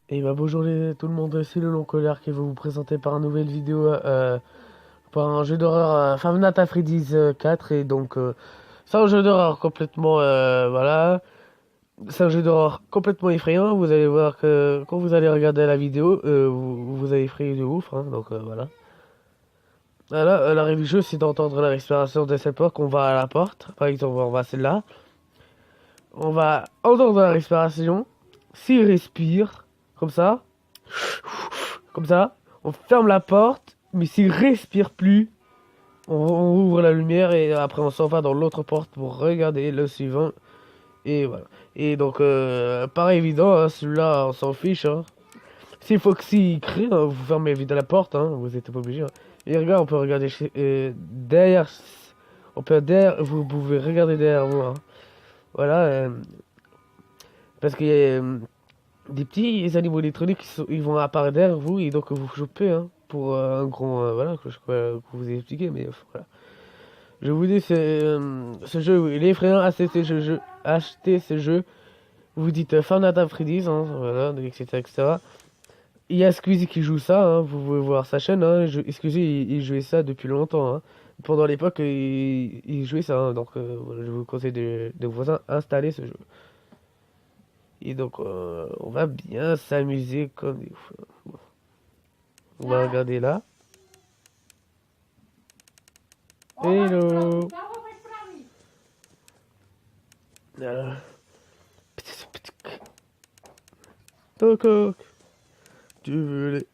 Et bah bonjour tout le monde, c'est le Long Colère qui va vous présenter par une nouvelle vidéo pour un jeu d'horreur Five Nights at Freddy's 4. Et donc c'est un jeu d'horreur complètement voilà, c'est un jeu d'horreur complètement effrayant. Vous allez voir que quand vous allez regarder la vidéo, vous allez effrayer de ouf, hein, donc voilà. Voilà, la règle du jeu, c'est d'entendre la respiration de cette porte. On va à la porte, par exemple on va à celle-là, on va entendre la respiration. S'il respire comme ça, on ferme la porte, mais s'il respire plus, on ouvre la lumière et après on s'en va dans l'autre porte pour regarder le suivant. Et voilà. Et donc, pareil évident, hein, celui-là on s'en fiche. Hein. S'il faut que s'il crie, hein, vous fermez vite la porte, hein, vous n'êtes pas obligé. Hein. Et regarde, on peut regarder derrière. Vous pouvez regarder derrière vous. Hein. Voilà. Parce qu'il y a des petits animaux électroniques ils vont apparaître derrière vous et donc vous chopez hein, pour un grand voilà que je vous ai expliqué, mais voilà. Je vous dis ce jeu il est effrayant. Achetez ce jeu, vous dites Five Nights at Freddy's hein, voilà, etc. Il y a Squeezie qui joue ça, hein, vous pouvez voir sa chaîne, hein, Squeezie il jouait ça depuis longtemps, hein. Pendant l'époque il jouait ça, hein, donc voilà, je vous conseille de vous installer ce jeu. Et donc, on va bien s'amuser comme des fous. Bon. On va regarder là. Hello. Voilà. Coco. Tu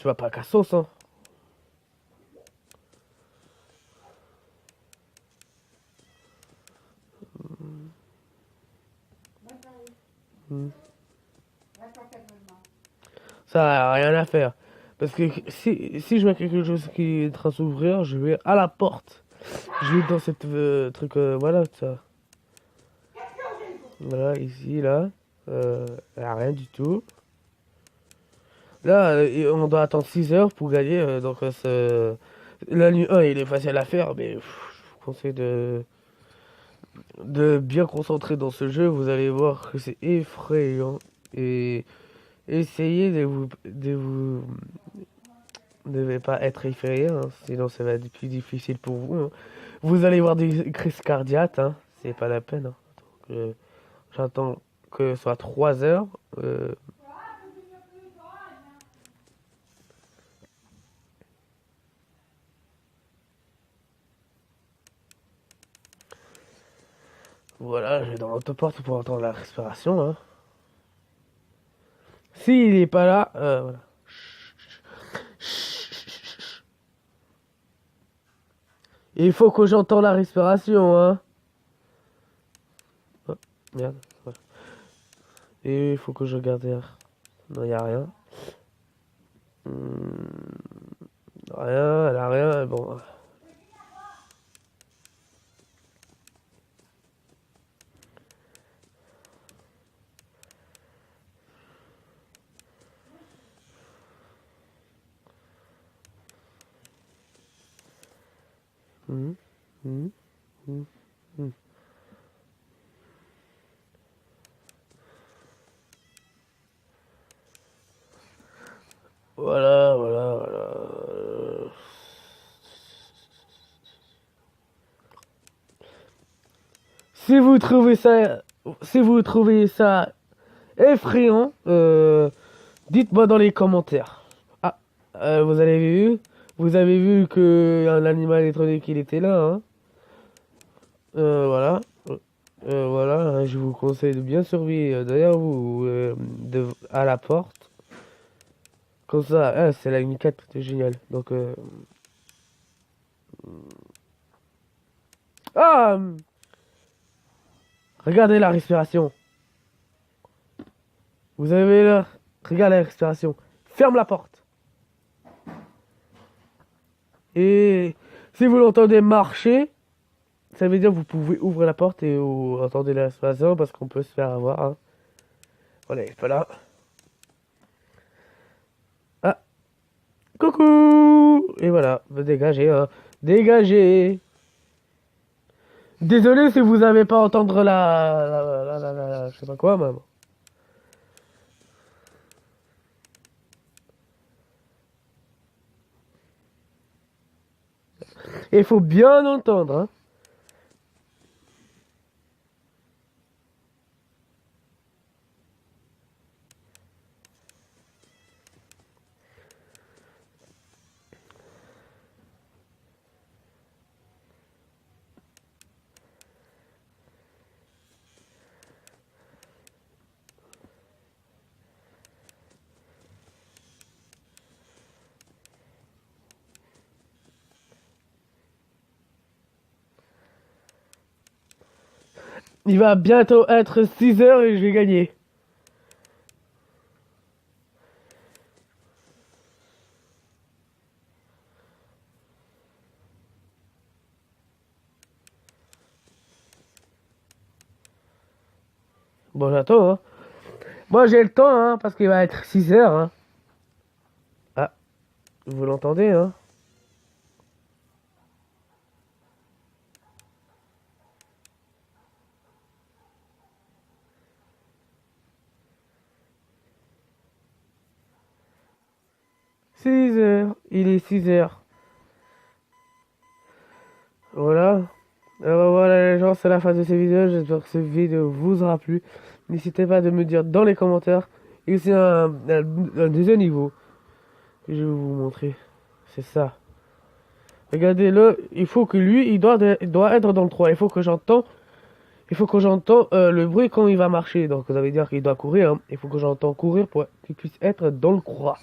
vas pas qu'à sauce, hein. Ça n'a rien à faire. Parce que si je vois quelque chose qui est en train de s'ouvrir, je vais à la porte. Je vais dans cette truc, voilà, ça. Voilà, ici, là. Rien du tout. Là, on doit attendre 6 heures pour gagner. Donc, la nuit 1, il est facile à faire, mais je vous conseille de bien concentrer dans ce jeu. Vous allez voir que c'est effrayant. Et essayez de devez pas être effrayé, hein, sinon ça va être plus difficile pour vous. Hein. Vous allez voir des crises cardiaques, hein, c'est pas la peine. Hein. Donc, j'attends que ce soit 3 heures. Voilà, je vais dans l'autoporte pour entendre la respiration. Hein. S'il est pas là, voilà. Il faut que j'entende la respiration, hein. Oh, merde. Voilà. Et il faut que je regarde derrière. Non, il n'y a rien. Rien, elle a rien, bon. Voilà, voilà, voilà. Si vous trouvez ça effrayant, dites-moi dans les commentaires. Ah, vous avez vu que un animal électronique il était là, hein. Voilà, voilà, hein, je vous conseille de bien surveiller derrière vous, à la porte. Comme ça, hein, c'est la ligne 4, c'est génial. Donc, ah, regardez la respiration. Vous avez là, regarde la respiration. Ferme la porte. Et si vous l'entendez marcher, ça veut dire que vous pouvez ouvrir la porte et vous entendez la respiration parce qu'on peut se faire avoir. Hein. Voilà, il est pas là. Ah, Coucou. Et voilà, dégagez, hein. Dégagez. Désolé si vous avez pas entendre je sais pas quoi, même. Il faut bien entendre, hein. Il va bientôt être 6 heures et je vais gagner. Bon, j'attends, hein. Moi, j'ai le temps, hein, parce qu'il va être 6 heures, hein. Ah, vous l'entendez, hein. Six heures, il est 6 heures. Voilà. Alors voilà les gens, c'est la fin de cette vidéo. J'espère que cette vidéo vous aura plu. N'hésitez pas de me dire dans les commentaires. Et aussi un deuxième niveau que je vais vous montrer. C'est ça. Regardez-le. Il faut que lui, il doit être dans le 3. Il faut que j'entends le bruit quand il va marcher. Donc ça veut dire qu'il doit courir, hein. Il faut que j'entends courir pour qu'il puisse être dans le 3.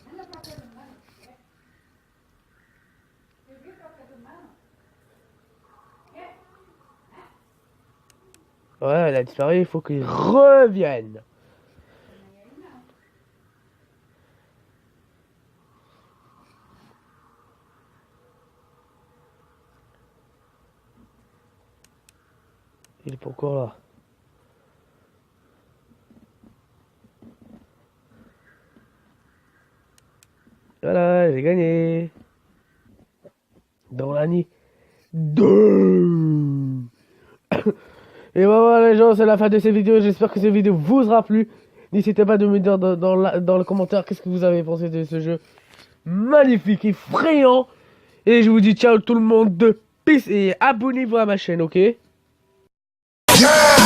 Ouais, elle a disparu, il faut qu'il revienne. Il est pas encore là. Voilà, j'ai gagné. Dans la nuit. 2. Et voilà les gens, c'est la fin de cette vidéo. J'espère que cette vidéo vous aura plu. N'hésitez pas de me dire dans le commentaire qu'est-ce que vous avez pensé de ce jeu magnifique, effrayant. Et je vous dis ciao tout le monde, de peace et abonnez-vous à ma chaîne, ok? Yeah.